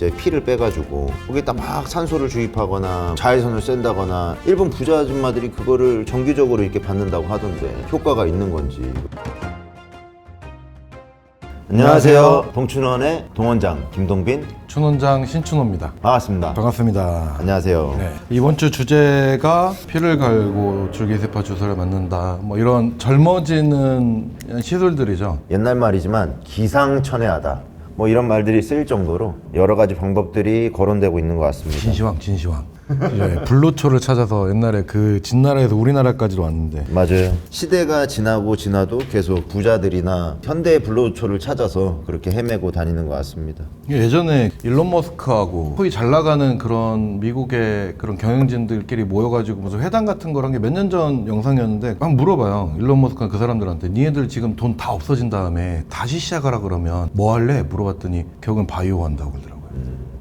이제 피를 빼가지고 거기다 막 산소를 주입하거나 자외선을 쐰다거나 일본 부자 아줌마들이 그거를 정기적으로 이렇게 받는다고 하던데 효과가 있는 건지. 안녕하세요. 동춘원의 동원장 김동빈 춘원장 신춘호입니다. 반갑습니다. 반갑습니다. 안녕하세요. 네, 이번 주 주제가 피를 갈고 줄기세포 주사를 맞는다. 뭐 이런 젊어지는 시술들이죠. 옛날 말이지만 기상천외하다 뭐 이런 말들이 쓰일 정도로 여러 가지 방법들이 거론되고 있는 것 같습니다. 진시황. 이제 불로초를 찾아서 옛날에 그 진나라에서 우리나라까지도 왔는데 맞아요. 시대가 지나고 지나도 계속 부자들이나 현대의 불로초를 찾아서 그렇게 헤매고 다니는 것 같습니다. 예전에 일론 머스크하고 거의 잘 나가는 그런 미국의 그런 경영진들끼리 모여가지고 무슨 회담 같은 걸 한 게 몇 년 전 영상이었는데 한번 물어봐요. 일론 머스크가 그 사람들한테 니네들 지금 돈 다 없어진 다음에 다시 시작하라 그러면 뭐 할래? 물어봤더니 결국은 바이오 한다고 그러더라고요.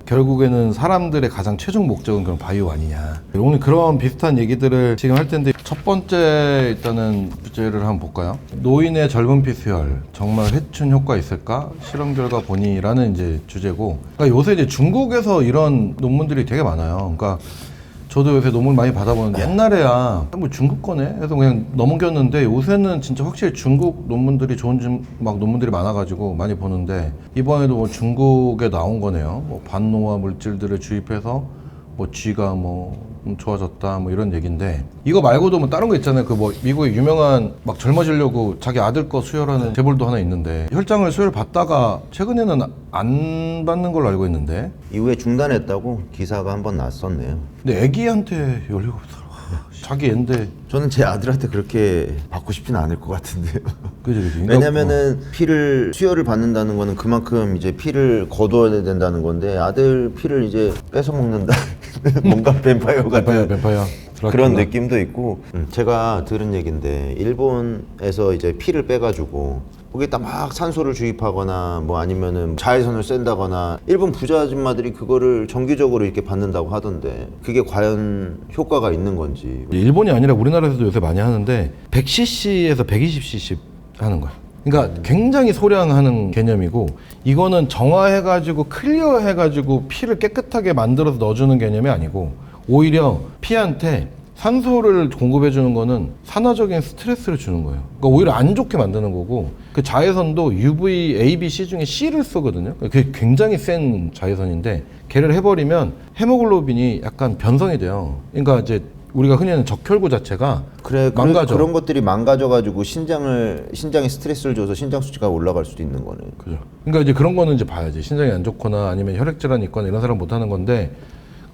결국에는 사람들의 가장 최종 목적은 그런 바이오 아니냐. 오늘 그런 비슷한 얘기들을 지금 할 텐데 첫 번째 일단은 주제를 한번 볼까요? 노인의 젊은 피 수혈 정말 회춘 효과 있을까? 실험 결과 보니라는 이제 주제고, 그러니까 요새 이제 중국에서 이런 논문들이 되게 많아요. 그러니까 저도 요새 논문 많이 받아보는데 옛날에야 뭐 중국 거네 해서 그냥 넘겼는데 요새는 진짜 확실히 중국 논문들이 좋은 막 논문들이 많아가지고 많이 보는데 이번에도 뭐 중국에 나온 거네요. 뭐 반노화 물질들을 주입해서 뭐 쥐가 뭐 좋아졌다 뭐 이런 얘기인데, 이거 말고도 뭐 다른 거 있잖아요. 그 뭐 미국의 유명한 막 젊어지려고 자기 아들 거 수혈하는 재벌도 하나 있는데 혈장을 수혈 받다가 최근에는 안 받는 걸로 알고 있는데 이후에 중단했다고 기사가 한번 났었네요. 근데 애기한테 17살 자기 앤데 저는 제 아들한테 그렇게 받고 싶지는 않을 것 같은데요. 그죠. 왜냐면은 피를 수혈을 받는다는 거는 그만큼 이제 피를 거둬야 된다는 건데 아들 피를 이제 뺏어 먹는다. 뭔가 뱀파이어 같은 뱀파이어 그런 느낌도 있고. 제가 들은 얘기인데 일본에서 이제 피를 빼가지고 거기다 막 산소를 주입하거나 뭐 아니면은 자외선을 쐰다거나 일본 부자 아줌마들이 그거를 정기적으로 이렇게 받는다고 하던데 그게 과연 효과가 있는 건지. 일본이 아니라 우리나라에서도 요새 많이 하는데 100cc에서 120cc 하는 거야. 그러니까 굉장히 소량하는 개념이고, 이거는 정화해가지고 클리어해가지고 피를 깨끗하게 만들어서 넣어주는 개념이 아니고 오히려 피한테 산소를 공급해주는 거는 산화적인 스트레스를 주는 거예요. 그러니까 오히려 안 좋게 만드는 거고, 그 자외선도 UV, A, B, C 중에 C를 쓰거든요. 그게 굉장히 센 자외선인데 걔를 해버리면 헤모글로빈이 약간 변성이 돼요. 그러니까 이제 우리가 흔히 하는 적혈구 자체가 망가져. 그런 것들이 망가져가지고 신장에 스트레스를 줘서 신장 수치가 올라갈 수도 있는 거네. 그죠. 그러니까 이제 그런 거는 이제 봐야지. 신장이 안 좋거나 아니면 혈액 질환이 있거나 이런 사람 못 하는 건데,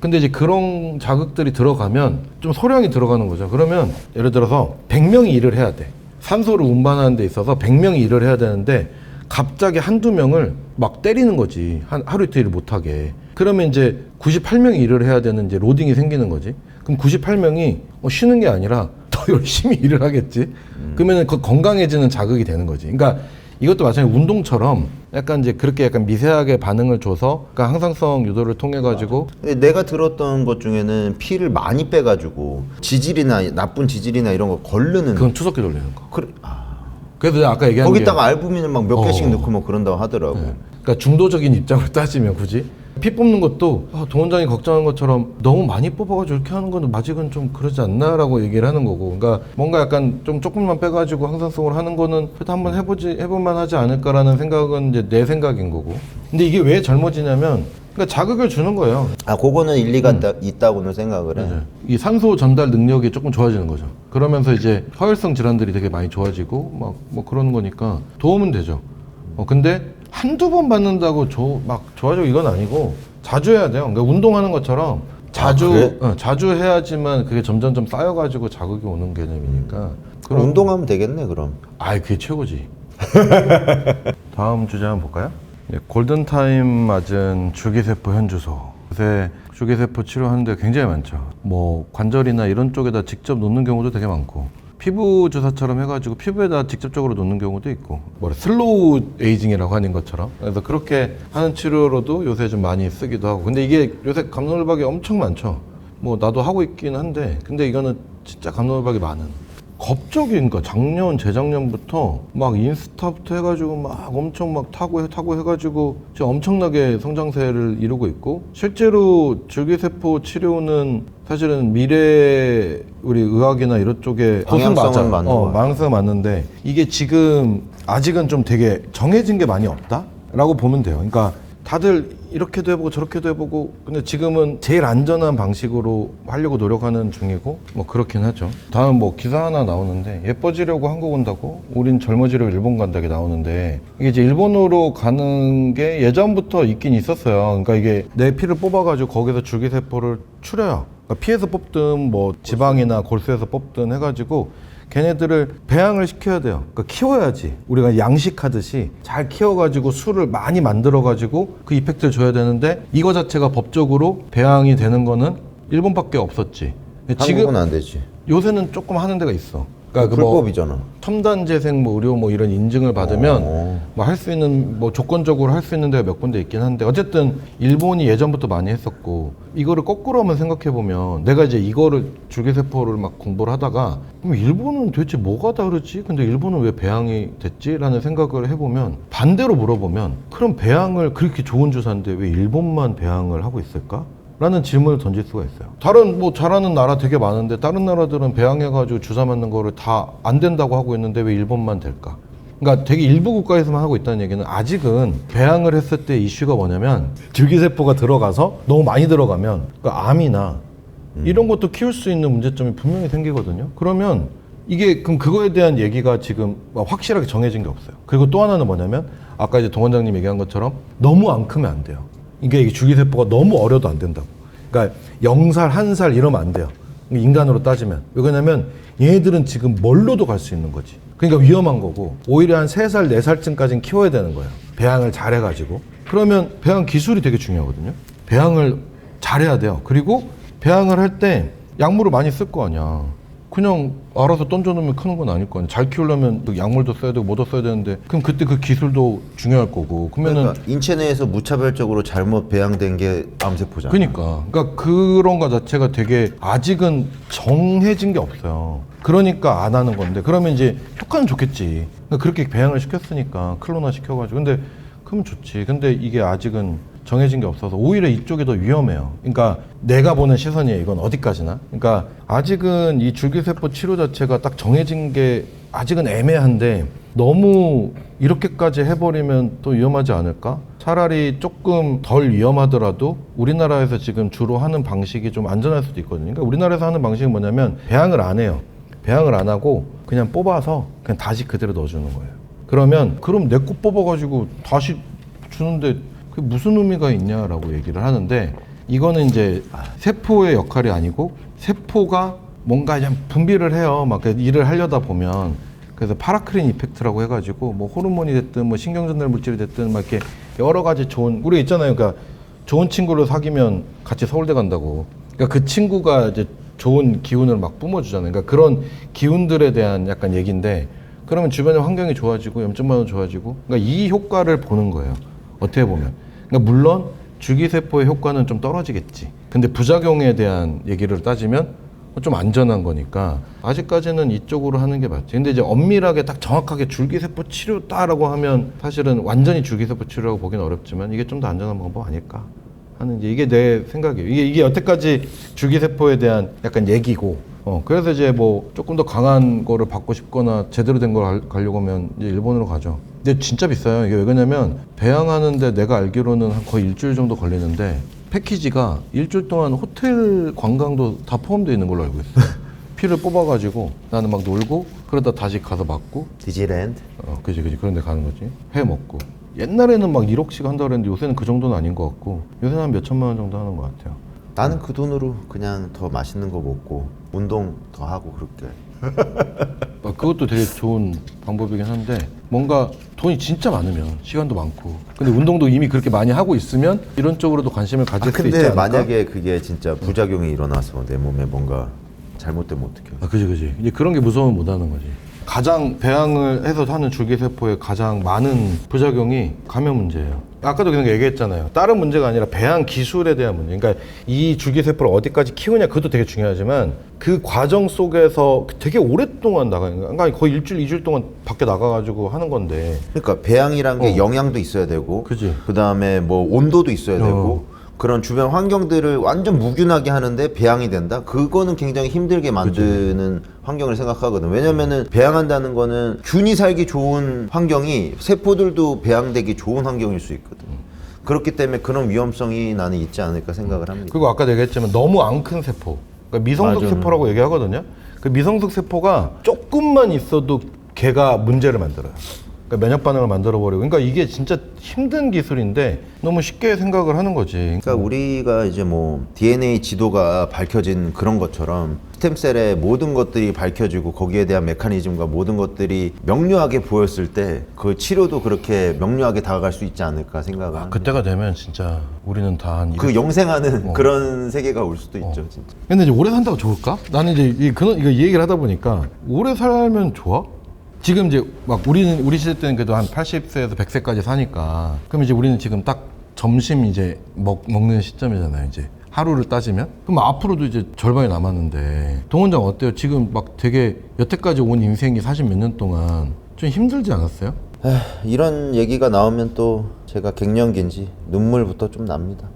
근데 이제 그런 자극들이 들어가면 좀 소량이 들어가는 거죠. 그러면 예를 들어서 100명이 일을 해야 돼. 산소를 운반하는 데 있어서 100명이 일을 해야 되는데 갑자기 한두 명을 막 때리는 거지. 하루 이틀 못하게. 그러면 이제 98명이 일을 해야 되는 이제 로딩이 생기는 거지. 그럼 98명이 쉬는 게 아니라 더 열심히 일을 하겠지. 그러면 그 건강해지는 자극이 되는 거지. 그러니까 이것도 마찬가지로 운동처럼 약간 이제 그렇게 약간 미세하게 반응을 줘서, 그러니까 항상성 유도를 통해 가지고. 내가 들었던 것 중에는 피를 많이 빼가지고 지질이나 나쁜 지질이나 이런 거 걸르는. 그건 투석기 돌리는 거. 그래. 그래서 아까 얘기한 거기다가 알부민을 막 몇 개씩 넣고 뭐 그런다고 하더라고. 네. 그러니까 중도적인 입장으로 따지면 굳이 피 뽑는 것도 동원장이 걱정한 것처럼 너무 많이 뽑아가지고 이렇게 하는 건 아직은 좀 그러지 않나라고 얘기를 하는 거고, 그러니까 뭔가 약간 좀 조금만 빼가지고 항상성으로 하는 거는 그래도 한번 해볼만 하지 않을까라는 생각은 이제 내 생각인 거고. 근데 이게 왜 젊어지냐면 그러니까 자극을 주는 거예요. 그거는 일리가 있다고는 생각을 해. 이 산소 전달 능력이 조금 좋아지는 거죠. 그러면서 이제 허혈성 질환들이 되게 많이 좋아지고 막 뭐 그런 거니까 도움은 되죠. 근데 한두 번 받는다고 막 좋아지고 이건 아니고 자주 해야 돼요. 그러니까 운동하는 것처럼 자주 자주 해야지만 그게 점점점 쌓여가지고 자극이 오는 개념이니까. 그럼 운동하면 되겠네 그럼. 그게 최고지. 다음 주제 한번 볼까요? 골든타임 맞은 줄기세포 현주소. 요새 줄기세포 치료하는데 굉장히 많죠. 뭐 관절이나 이런 쪽에다 직접 놓는 경우도 되게 많고, 피부 주사처럼 해가지고 피부에다 직접적으로 놓는 경우도 있고, 슬로우 에이징이라고 하는 것처럼. 그래서 그렇게 하는 치료로도 요새 좀 많이 쓰기도 하고. 근데 이게 요새 감로혈박이 엄청 많죠. 뭐 나도 하고 있긴 한데, 근데 이거는 진짜 감로혈박이 많은. 갑자기 그러니까 작년 재작년부터 막 인스타부터 해가지고 막 엄청 막 타고 해가지고 지금 엄청나게 성장세를 이루고 있고, 실제로 줄기세포 치료는 사실은 미래 우리 의학이나 이런 쪽에 방향성은 맞는 것 같아요. 방향성은 맞는데 이게 지금 아직은 좀 되게 정해진 게 많이 없다라고 보면 돼요. 그러니까 다들 이렇게도 해보고 저렇게도 해보고, 근데 지금은 제일 안전한 방식으로 하려고 노력하는 중이고 뭐 그렇긴 하죠. 다음 뭐 기사 하나 나오는데, 예뻐지려고 한국 온다고 우린 젊어지려고 일본 간다게 나오는데, 이게 이제 일본으로 가는 게 예전부터 있긴 있었어요. 그러니까 이게 내 피를 뽑아가지고 거기서 줄기세포를 추려요. 그러니까 피에서 뽑든 뭐 지방이나 골수에서 뽑든 해가지고 걔네들을 배양을 시켜야 돼요. 그러니까 키워야지. 우리가 양식하듯이 잘 키워가지고 수를 많이 만들어가지고 그 이펙트를 줘야 되는데, 이거 자체가 법적으로 배양이 되는 거는 일본밖에 없었지. 한국은 안 되지. 요새는 조금 하는 데가 있어. 그러니까 불법이잖아. 첨단 재생 뭐 의료 뭐 이런 인증을 받으면 뭐 할 수 있는, 뭐 조건적으로 할 수 있는 데가 몇 군데 있긴 한데, 어쨌든 일본이 예전부터 많이 했었고, 이거를 거꾸로 한번 생각해 보면, 내가 이제 이거를 줄기세포를 막 공부를 하다가 그럼 일본은 도대체 뭐가 다르지? 근데 일본은 왜 배양이 됐지? 라는 생각을 해보면, 반대로 물어보면 그럼 배양을 그렇게 좋은 주사인데 왜 일본만 배양을 하고 있을까? 라는 질문을 던질 수가 있어요. 다른 뭐 잘하는 나라 되게 많은데 다른 나라들은 배양해가지고 주사 맞는 거를 다 안 된다고 하고 있는데 왜 일본만 될까? 그러니까 되게 일부 국가에서만 하고 있다는 얘기는, 아직은 배양을 했을 때 이슈가 뭐냐면 줄기세포가 들어가서 너무 많이 들어가면 그러니까 암이나 이런 것도 키울 수 있는 문제점이 분명히 생기거든요. 그러면 이게 그럼 그거에 대한 얘기가 지금 확실하게 정해진 게 없어요. 그리고 또 하나는 뭐냐면, 아까 이제 동 원장님 얘기한 것처럼 너무 안 크면 안 돼요. 이게 줄기세포가 너무 어려도 안 된다고. 그러니까 0살, 1살 이러면 안 돼요. 인간으로 따지면. 왜냐면 얘네들은 지금 멀로도 갈 수 있는 거지. 그러니까 위험한 거고, 오히려 한 3살, 4살쯤까지는 키워야 되는 거예요. 배양을 잘 해가지고. 그러면 배양 기술이 되게 중요하거든요. 배양을 잘해야 돼요. 그리고 배양을 할 때 약물을 많이 쓸 거 아니야. 그냥 알아서 던져놓으면 크는 건 아닐 거 아니야. 잘 키우려면 약물도 써야 되고 뭐도 써야 되는데, 그럼 그때 그 기술도 중요할 거고. 그러면은 그러니까 인체 내에서 무차별적으로 잘못 배양된 게 암세포잖아. 그러니까 그런 거 자체가 되게 아직은 정해진 게 없어요. 그러니까 안 하는 건데, 그러면 이제 효과는 좋겠지. 그러니까 그렇게 배양을 시켰으니까 클로나 시켜가지고. 근데 그러면 좋지. 근데 이게 아직은 정해진 게 없어서 오히려 이쪽이 더 위험해요. 그러니까 내가 보는 시선이에요. 이건 어디까지나. 그러니까 아직은 이 줄기세포 치료 자체가 딱 정해진 게 아직은 애매한데, 너무 이렇게까지 해버리면 또 위험하지 않을까? 차라리 조금 덜 위험하더라도 우리나라에서 지금 주로 하는 방식이 좀 안전할 수도 있거든요. 그러니까 우리나라에서 하는 방식은 뭐냐면, 배양을 안 해요. 배양을 안 하고 그냥 뽑아서 그냥 다시 그대로 넣어주는 거예요. 그럼 내 거 뽑아가지고 다시 주는데 그게 무슨 의미가 있냐라고 얘기를 하는데, 이거는 이제 세포의 역할이 아니고, 세포가 뭔가 그냥 분비를 해요. 막 일을 하려다 보면. 그래서 파라크린 이펙트라고 해가지고 뭐 호르몬이 됐든 뭐 신경전달 물질이 됐든 막 이렇게 여러 가지 좋은, 우리 있잖아요. 그러니까 좋은 친구를 사귀면 같이 서울대 간다고. 그러니까 그 친구가 이제 좋은 기운을 막 뿜어주잖아요. 그러니까 그런 기운들에 대한 약간 얘기인데, 그러면 주변의 환경이 좋아지고 염증반응 좋아지고, 그러니까 이 효과를 보는 거예요. 어떻게 보면. 그러니까 물론 줄기세포의 효과는 좀 떨어지겠지. 근데 부작용에 대한 얘기를 따지면 좀 안전한 거니까 아직까지는 이쪽으로 하는 게 맞지. 근데 이제 엄밀하게 딱 정확하게 줄기세포 치료다라고 하면 사실은 완전히 줄기세포 치료라고 보기는 어렵지만, 이게 좀 더 안전한 방법 아닐까 하는, 이게 내 생각이에요. 이게 여태까지 줄기세포에 대한 약간 얘기고, 그래서 이제 뭐 조금 더 강한 거를 받고 싶거나 제대로 된 걸 가려고 하면 이제 일본으로 가죠. 근데 진짜 비싸요. 이게 왜 그러냐면, 배양하는데 내가 알기로는 한 거의 일주일 정도 걸리는데, 패키지가 일주일 동안 호텔 관광도 다 포함되어 있는 걸로 알고 있어요. 피를 뽑아가지고 나는 막 놀고, 그러다 다시 가서 맞고. 디즈랜드. 그지. 그런 데 가는 거지. 회 먹고. 옛날에는 막 1억씩 한다고 그랬는데 요새는 그 정도는 아닌 것 같고, 요새는 한 몇 천만 원 정도 하는 것 같아요. 나는 그 돈으로 그냥 더 맛있는 거 먹고 운동 더 하고 그렇게. 그것도 되게 좋은 방법이긴 한데, 뭔가 돈이 진짜 많으면 시간도 많고, 근데 운동도 이미 그렇게 많이 하고 있으면 이런 쪽으로도 관심을 가질 수 있지 근데 않을까? 만약에 그게 진짜 부작용이 일어나서 내 몸에 뭔가 잘못되면 어떡해. 그지. 이제 그런 게 무서우면 못 하는 거지. 가장 배양을 해서 하는 줄기세포의 가장 많은 부작용이 감염 문제예요. 아까도 그냥 얘기했잖아요. 다른 문제가 아니라 배양 기술에 대한 문제. 그러니까 이 줄기세포를 어디까지 키우냐 그것도 되게 중요하지만 그 과정 속에서 되게 오랫동안 나가는 거야. 그러니까 거의 일주일, 2주일 동안 밖에 나가가지고 하는 건데. 그러니까 배양이란 게 영양도 있어야 되고, 그지. 그다음에 뭐 온도도 있어야 되고, 그런 주변 환경들을 완전 무균하게 하는데 배양이 된다? 그거는 굉장히 힘들게 만드는 환경을 생각하거든. 왜냐면은 배양한다는 거는 균이 살기 좋은 환경이 세포들도 배양되기 좋은 환경일 수 있거든. 그렇기 때문에 그런 위험성이 나는 있지 않을까 생각을 합니다. 그리고 아까 얘기했지만 너무 안 큰 세포. 그러니까 미성숙 맞아. 세포라고 얘기하거든요. 그 미성숙 세포가 조금만 있어도 걔가 문제를 만들어요. 그러니까 면역 반응을 만들어 버리고. 그러니까 이게 진짜 힘든 기술인데 너무 쉽게 생각을 하는 거지. 그러니까 우리가 이제 뭐 DNA 지도가 밝혀진 그런 것처럼 스템셀의 모든 것들이 밝혀지고 거기에 대한 메커니즘과 모든 것들이 명료하게 보였을 때 그 치료도 그렇게 명료하게 다가갈 수 있지 않을까 생각을 합니다. 그때가 되면 진짜 우리는 다 그 영생하는 그런 세계가 올 수도 있죠, 진짜. 근데 이제 오래 산다고 좋을까? 나는 이제 이거 이 얘기를 하다 보니까 오래 살면 좋아? 지금 이제 막 우리 시대 때는 그래도 한 80세에서 100세까지 사니까 그럼 이제 우리는 지금 딱 점심 이제 먹는 시점이잖아요, 이제. 하루를 따지면? 그럼 앞으로도 이제 절반이 남았는데 동원장 어때요? 지금 막 되게 여태까지 온 인생이 40 몇 년 동안 좀 힘들지 않았어요? 이런 얘기가 나오면 또 제가 갱년기인지 눈물부터 좀 납니다.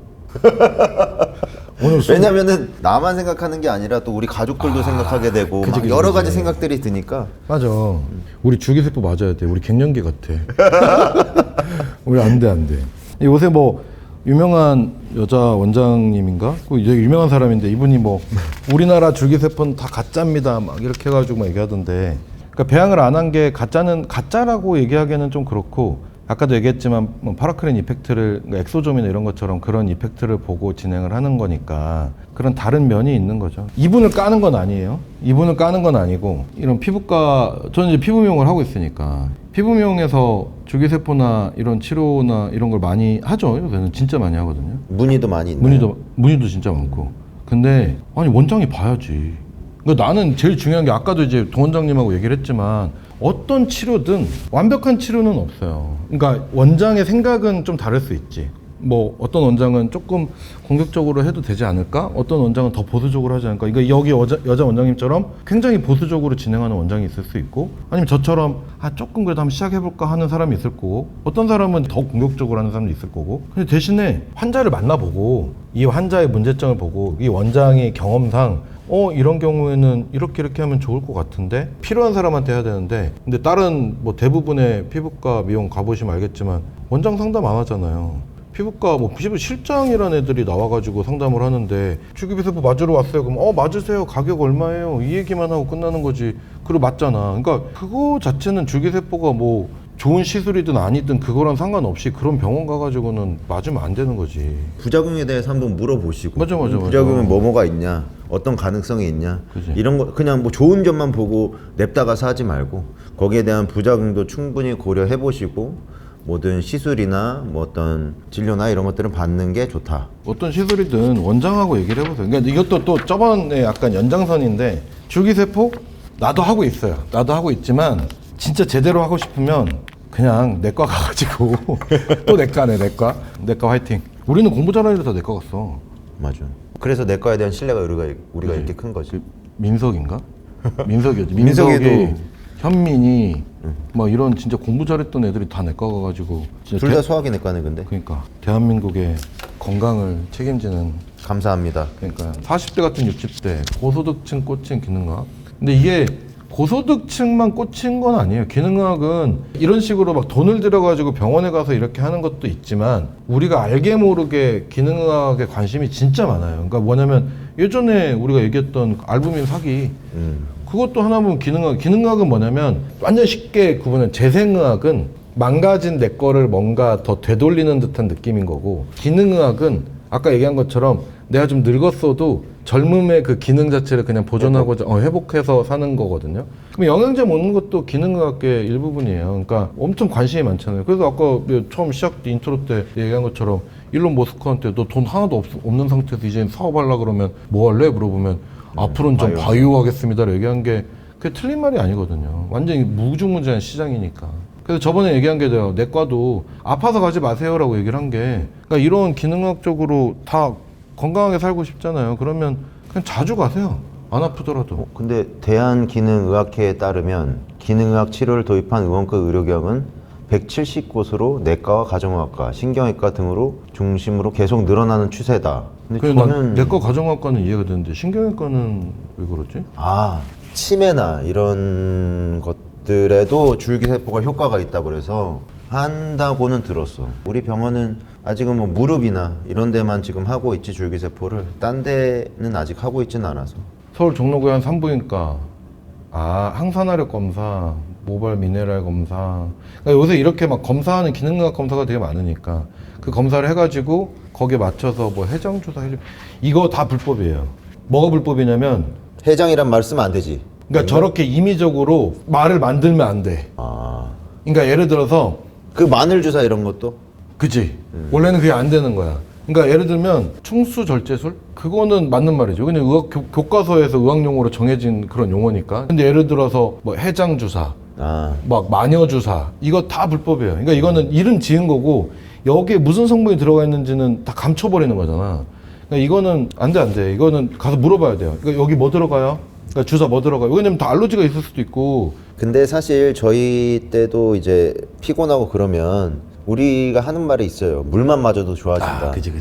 왜냐면은 나만 생각하는 게 아니라 또 우리 가족들도 생각하게 되고 그치, 막 그치, 여러 그치. 가지 생각들이 드니까. 맞아. 우리 줄기세포 맞아야 돼. 우리 갱년기 같아. 우리 안 돼. 요새 뭐 유명한 여자 원장님인가? 그 되게 유명한 사람인데 이분이 뭐 우리나라 줄기세포는 다 가짜입니다. 막 이렇게 해가지고 막 얘기하던데. 그러니까 배양을 안 한 게 가짜라고 얘기하기에는 좀 그렇고 아까도 얘기했지만 뭐 파라크린 이펙트를 그러니까 엑소점이나 이런 것처럼 그런 이펙트를 보고 진행을 하는 거니까 그런 다른 면이 있는 거죠. 이분을 까는 건 아니에요. 이분을 까는 건 아니고 이런 피부과 저는 이제 피부 미용을 하고 있으니까 피부 미용에서 줄기세포나 이런 치료나 이런 걸 많이 하죠. 요새는 진짜 많이 하거든요. 문의도 많이 있나요? 문의도 진짜 많고. 근데 아니 원장이 봐야지. 그러니까 나는 제일 중요한 게 아까도 이제 동 원장님하고 얘기를 했지만 어떤 치료든 완벽한 치료는 없어요. 그러니까 원장의 생각은 좀 다를 수 있지. 뭐 어떤 원장은 조금 공격적으로 해도 되지 않을까? 어떤 원장은 더 보수적으로 하지 않을까? 그러니까 여기 여자 원장님처럼 굉장히 보수적으로 진행하는 원장이 있을 수 있고 아니면 저처럼 조금 그래도 한번 시작해볼까 하는 사람이 있을 거고 어떤 사람은 더 공격적으로 하는 사람도 있을 거고 근데 대신에 환자를 만나보고 이 환자의 문제점을 보고 이 원장의 경험상 이런 경우에는 이렇게 하면 좋을 것 같은데 필요한 사람한테 해야 되는데 근데 다른 뭐 대부분의 피부과 미용 가보시면 알겠지만 원장 상담 안 하잖아요. 피부과 뭐 피부 실장이라는 애들이 나와가지고 상담을 하는데 줄기세포 맞으러 왔어요. 그럼 맞으세요. 가격 얼마예요? 이 얘기만 하고 끝나는 거지. 그리고 맞잖아. 그러니까 그거 자체는 줄기세포가 뭐 좋은 시술이든 아니든 그거랑 상관없이 그런 병원 가가지고는 맞으면 안 되는 거지. 부작용에 대해서 한번 물어보시고 맞아. 부작용은 뭐가 있냐, 어떤 가능성이 있냐, 그치. 이런 거 그냥 뭐 좋은 점만 보고 냅다가서 하지 말고 거기에 대한 부작용도 충분히 고려해 보시고 모든 시술이나 뭐 어떤 진료나 이런 것들은 받는 게 좋다. 어떤 시술이든 원장하고 얘기를 해보세요. 그러니까 이것도 또 저번에 약간 연장선인데 줄기세포 나도 하고 있어요. 나도 하고 있지만 진짜 제대로 하고 싶으면 그냥 내과 가가지고 또 내과네 내과 화이팅. 우리는 공부 잘하는 애들 다 내과 갔어. 맞아. 그래서 내과에 대한 신뢰가 우리가 이렇게 큰 거지. 그 민석인가? 민석이었지. 민석이도 민석이 현민이 막 이런 진짜 공부 잘했던 애들이 다 내과 가가지고 둘 다 소화기 내과네 근데. 그러니까 대한민국의 건강을 책임지는 감사합니다. 그러니까 40대 같은 60대 고소득층 꽂힌 기능의학. 근데 이게 고소득층만 꽂힌 건 아니에요. 기능의학은 이런 식으로 막 돈을 들여가지고 병원에 가서 이렇게 하는 것도 있지만 우리가 알게 모르게 기능의학에 관심이 진짜 많아요. 그러니까 뭐냐면 예전에 우리가 얘기했던 알부민 사기 그것도 하나면 기능의학은 뭐냐면 완전 쉽게 구분은 재생의학은 망가진 내 거를 뭔가 더 되돌리는 듯한 느낌인 거고 기능의학은 아까 얘기한 것처럼 내가 좀 늙었어도 젊음의 그 기능 자체를 그냥 보존하고자 회복해서 사는 거거든요. 그럼 영양제 먹는 것도 기능의학의 일부분이에요. 그러니까 엄청 관심이 많잖아요. 그래서 아까 처음 시작 때 인트로 때 얘기한 것처럼 일론 머스크한테 너 돈 하나도 없는 상태에서 이제 사업하려고 그러면 뭐 할래? 물어보면 앞으로는 좀 바이오 하겠습니다라고 얘기한 게 그게 틀린 말이 아니거든요. 완전히 무궁무진한 시장이니까. 그래서 저번에 얘기한 게 돼요. 내과도 아파서 가지 마세요라고 얘기를 한 게, 그러니까 이런 기능학적으로 다 건강하게 살고 싶잖아요. 그러면 그냥 자주 가세요. 안 아프더라도. 근데 대한기능의학회에 따르면 기능의학 치료를 도입한 의원급 의료기관은 170곳으로 내과와 가정의학과, 신경외과 등으로 중심으로 계속 늘어나는 추세다. 근데 그래서 저는 내과 가정학과는 이해가 되는데 신경외과는 왜 그러지? 치매나 이런 것들에도 줄기세포가 효과가 있다고 그래서 한다고는 들었어. 우리 병원은 아직은 뭐 무릎이나 이런 데만 지금 하고 있지, 줄기세포를. 딴 데는 아직 하고 있지는 않아서. 서울 종로구에 한 산부인과, 항산화력 검사, 모발 미네랄 검사. 그러니까 요새 이렇게 막 검사하는 기능의학 검사가 되게 많으니까 그 검사를 해가지고 거기에 맞춰서 뭐 해장 주사 해주, 이거 다 불법이에요. 뭐가 불법이냐면, 해장이란 말 쓰면 안 되지. 그러니까 저렇게 임의적으로 말을 만들면 안 돼. 그러니까 예를 들어서, 그 마늘 주사 이런 것도? 그치. 원래는 그게 안 되는 거야. 그러니까 예를 들면 충수절제술? 그거는 맞는 말이죠. 그냥 교과서에서 의학용어로 정해진 그런 용어니까. 근데 예를 들어서 뭐 해장주사, 막 마녀주사, 이거 다 불법이에요. 그러니까 이거는 이름 지은 거고 여기에 무슨 성분이 들어가 있는지는 다 감춰버리는 거잖아. 그러니까 이거는 안 돼. 이거는 가서 물어봐야 돼요. 그러니까 여기 뭐 들어가요? 그러니까 주사 뭐 들어가요? 왜냐면 다 알러지가 있을 수도 있고. 근데 사실 저희 때도 이제 피곤하고 그러면 우리가 하는 말이 있어요. 물만 마셔도 좋아진다. 그치.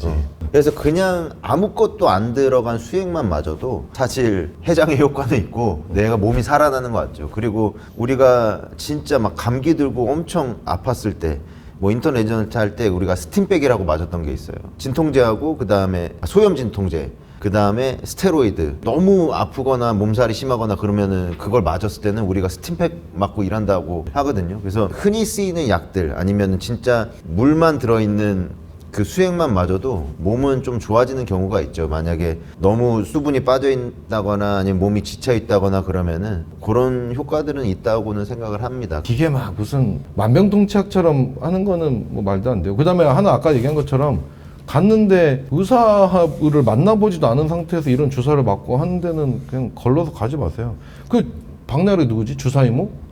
그래서 그냥 아무것도 안 들어간 수액만 마셔도 사실 해장의 효과는 있고 내가 몸이 살아나는 거 같죠. 그리고 우리가 진짜 막 감기 들고 엄청 아팠을 때 뭐 인터넷 레전트 할 때 우리가 스팀백이라고 맞았던 게 있어요. 진통제하고 그 다음에 소염 진통제, 그 다음에 스테로이드. 너무 아프거나 몸살이 심하거나 그러면은 그걸 맞았을 때는 우리가 스팀팩 맞고 일한다고 하거든요. 그래서 흔히 쓰이는 약들 아니면 진짜 물만 들어있는 그 수액만 맞아도 몸은 좀 좋아지는 경우가 있죠. 만약에 너무 수분이 빠져 있다거나 아니면 몸이 지쳐 있다거나 그러면은 그런 효과들은 있다고는 생각을 합니다. 이게 막 무슨 만병통치약처럼 하는 거는 뭐 말도 안 돼요. 그 다음에 하나 아까 얘기한 것처럼 갔는데 의사를 만나보지도 않은 상태에서 이런 주사를 맞고 하는 데는 그냥 걸러서 가지 마세요. 그 박나래 누구지? 주사이모?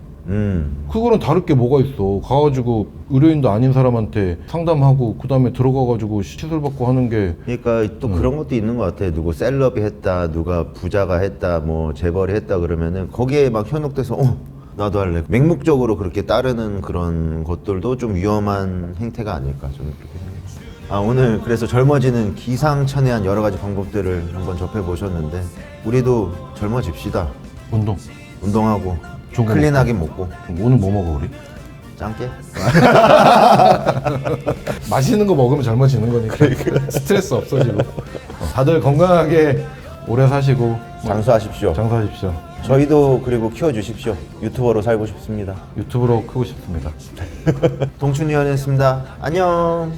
그거랑 다를 게 뭐가 있어. 가가지고 의료인도 아닌 사람한테 상담하고 그 다음에 들어가가지고 시술받고 하는 게. 그러니까 또 그런 것도 있는 것 같아요. 누구 셀럽이 했다, 누가 부자가 했다, 뭐 재벌이 했다 그러면은 거기에 막 현혹돼서 나도 할래. 맹목적으로 그렇게 따르는 그런 것들도 좀 위험한 행태가 아닐까 저는 그렇게 생각해요. 오늘 그래서 젊어지는 기상천외한 여러 가지 방법들을 한번 접해보셨는데 우리도 젊어집시다. 운동하고 좋은 거 클린하게 먹고. 오늘 뭐 먹어 우리? 짱게? 맛있는 거 먹으면 젊어지는 거니까. 스트레스 없어지고. 다들 건강하게 오래 사시고 장수하십시오. 장사하십시오. 저희도 그리고 키워주십시오. 유튜버로 살고 싶습니다. 유튜브로 크고 싶습니다. 동춘이었습니다. 안녕.